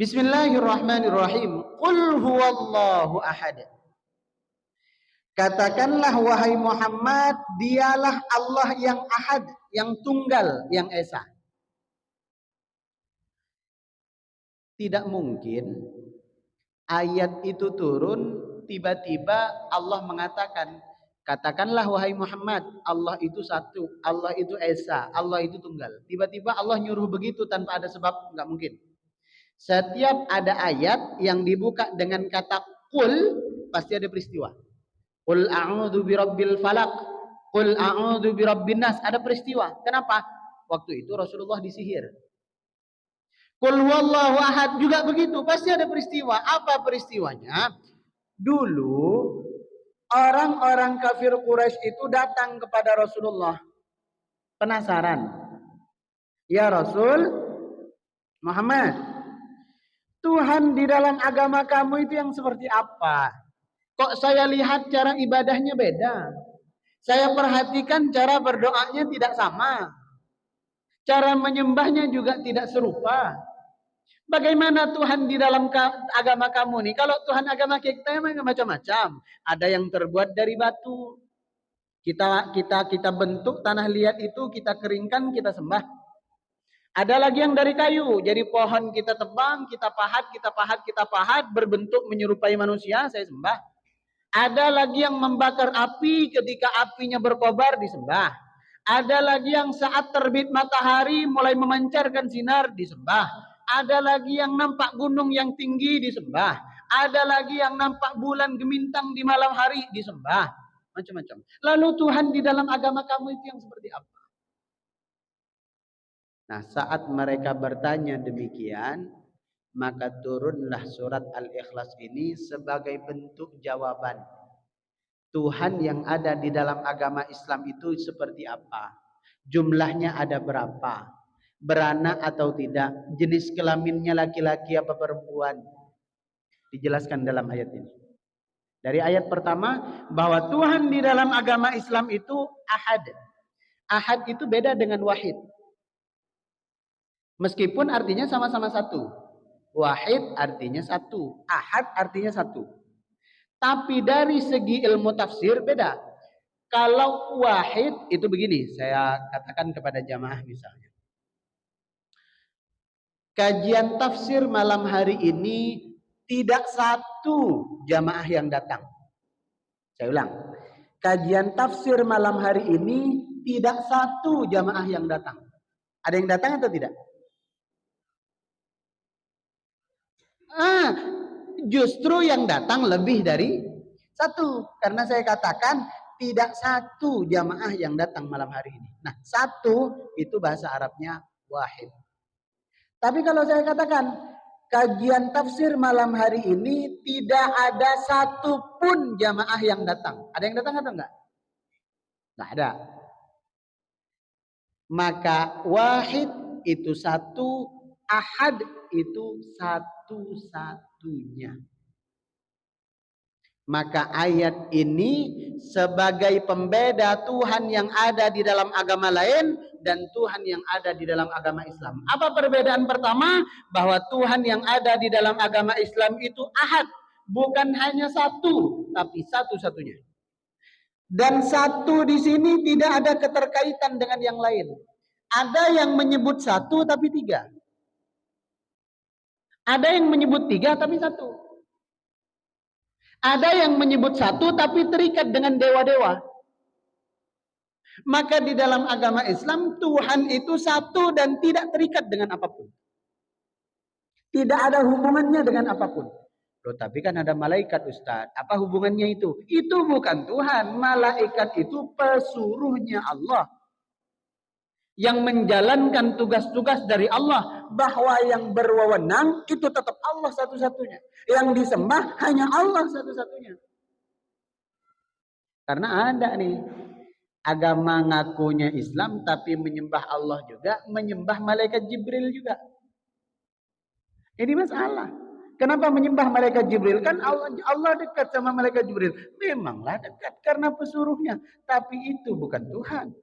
Bismillahirrahmanirrahim. Qul huwallahu ahad. Katakanlah wahai Muhammad, dialah Allah yang ahad, yang tunggal, yang esa. Tidak mungkin ayat itu turun tiba-tiba Allah mengatakan, katakanlah wahai Muhammad, Allah itu satu, Allah itu esa, Allah itu tunggal. Tiba-tiba Allah nyuruh begitu tanpa ada sebab, enggak mungkin. Setiap ada ayat yang dibuka dengan kata qul, pasti ada peristiwa. Qul a'udzu birabbil falaq, qul a'udzu birabbin nas, ada peristiwa. Kenapa? Waktu itu Rasulullah disihir. Qul huwallahu ahad juga begitu, pasti ada peristiwa. Apa peristiwanya? Dulu orang-orang kafir Quraisy itu datang kepada Rasulullah. Penasaran. Ya Rasul Muhammad, Tuhan di dalam agama kamu itu yang seperti apa? Kok saya lihat cara ibadahnya beda? Saya perhatikan cara berdoanya tidak sama. Cara menyembahnya juga tidak serupa. Bagaimana Tuhan di dalam agama kamu nih? Kalau Tuhan agama kita memang macam-macam. Ada yang terbuat dari batu. Kita bentuk tanah liat itu, kita keringkan, kita sembah. Ada lagi yang dari kayu, jadi pohon kita tebang, kita pahat, berbentuk menyerupai manusia, saya sembah. Ada lagi yang membakar api, ketika apinya berkobar, disembah. Ada lagi yang saat terbit matahari mulai memancarkan sinar, disembah. Ada lagi yang nampak gunung yang tinggi, disembah. Ada lagi yang nampak bulan gemintang di malam hari, disembah. Macam-macam. Lalu Tuhan di dalam agama kamu itu yang seperti apa? Nah, saat mereka bertanya demikian, maka turunlah surat Al-Ikhlas ini sebagai bentuk jawaban. Tuhan yang ada di dalam agama Islam itu seperti apa? Jumlahnya ada berapa? Beranak atau tidak? Jenis kelaminnya laki-laki apa perempuan? Dijelaskan dalam ayat ini. Dari ayat pertama, bahwa Tuhan di dalam agama Islam itu ahad. Ahad itu beda dengan wahid. Meskipun artinya sama-sama satu. Wahid artinya satu. Ahad artinya satu. Tapi dari segi ilmu tafsir beda. Kalau wahid itu begini. Saya katakan kepada jamaah misalnya. Kajian tafsir malam hari ini tidak satu jamaah yang datang. Saya ulang. Kajian tafsir malam hari ini tidak satu jamaah yang datang. Ada yang datang atau tidak? Justru yang datang lebih dari satu. Karena saya katakan tidak satu jamaah yang datang malam hari ini. Nah, satu itu bahasa Arabnya wahid. Tapi kalau saya katakan kajian tafsir malam hari ini tidak ada satupun jamaah yang datang. Ada yang datang atau enggak? Enggak ada. Maka wahid itu satu, ahad itu satu-satunya. Maka ayat ini sebagai pembeda Tuhan yang ada di dalam agama lain dan Tuhan yang ada di dalam agama Islam. Apa perbedaan pertama? Bahwa Tuhan yang ada di dalam agama Islam itu ahad. Bukan hanya satu, tapi satu-satunya. Dan satu di sini tidak ada keterkaitan dengan yang lain. Ada yang menyebut satu tapi tiga. Ada yang menyebut tiga tapi satu. Ada yang menyebut satu tapi terikat dengan dewa-dewa. Maka di dalam agama Islam Tuhan itu satu dan tidak terikat dengan apapun. Tidak ada hubungannya dengan apapun. Loh, tapi kan ada malaikat, Ustaz. Apa hubungannya itu? Itu bukan Tuhan. Malaikat itu pesuruhnya Allah. Yang menjalankan tugas-tugas dari Allah. Bahwa yang berwenang itu tetap Allah satu-satunya. Yang disembah hanya Allah satu-satunya. Karena ada nih. Agama ngakunya Islam tapi menyembah Allah juga. Menyembah malaikat Jibril juga. Ini masalah. Kenapa menyembah malaikat Jibril? Kan Allah dekat sama malaikat Jibril. Memanglah dekat karena pesuruhnya. Tapi itu bukan Tuhan.